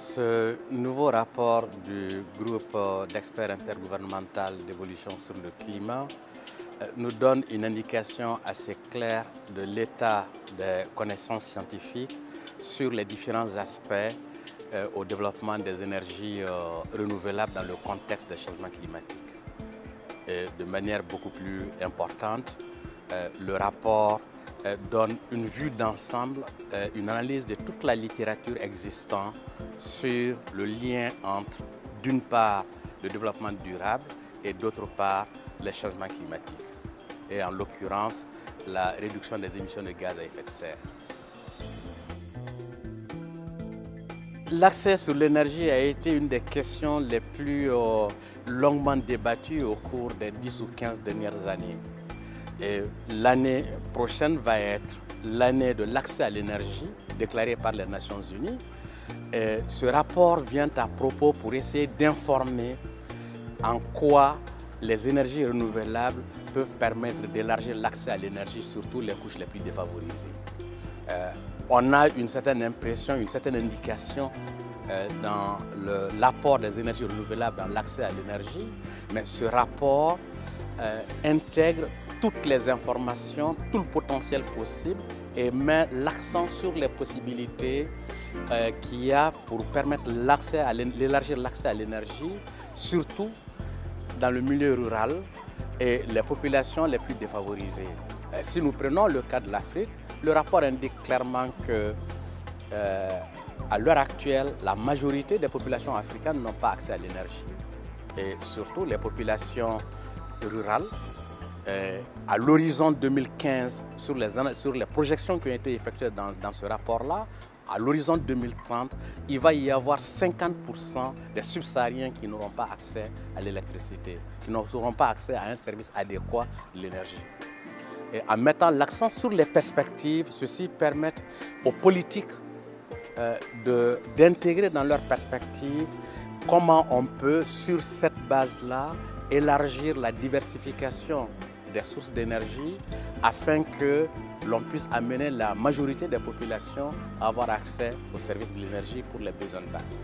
Ce nouveau rapport du groupe d'experts intergouvernemental d'évolution sur le climat nous donne une indication assez claire de l'état des connaissances scientifiques sur les différents aspects au développement des énergies renouvelables dans le contexte des changements climatiques. Et de manière beaucoup plus importante, le rapport donne une vue d'ensemble, une analyse de toute la littérature existante sur le lien entre, d'une part, le développement durable et d'autre part, les changements climatiques. Et en l'occurrence, la réduction des émissions de gaz à effet de serre. L'accès sur l'énergie a été une des questions les plus longuement débattues au cours des 10 ou 15 dernières années. L'année prochaine va être l'année de l'accès à l'énergie déclarée par les Nations Unies. Ce rapport vient à propos pour essayer d'informer en quoi les énergies renouvelables peuvent permettre d'élargir l'accès à l'énergie, surtout les couches les plus défavorisées. On a une certaine impression, une certaine indication dans l'apport des énergies renouvelables dans l'accès à l'énergie, mais ce rapport intègre toutes les informations, tout le potentiel possible et met l'accent sur les possibilités qu'il y a pour permettre d'élargir l'accès à l'énergie, surtout dans le milieu rural et les populations les plus défavorisées. Si nous prenons le cas de l'Afrique, le rapport indique clairement que à l'heure actuelle, la majorité des populations africaines n'ont pas accès à l'énergie. Et surtout les populations rurales, à l'horizon 2015, sur les projections qui ont été effectuées dans ce rapport-là, à l'horizon 2030, il va y avoir 50% des subsahariens qui n'auront pas accès à l'électricité, qui n'auront pas accès à un service adéquat de l'énergie. Et en mettant l'accent sur les perspectives, ceci permet aux politiques d'intégrer dans leurs perspectives comment on peut, sur cette base-là, élargir la diversification des sources d'énergie afin que l'on puisse amener la majorité des populations à avoir accès aux services de l'énergie pour les besoins de base.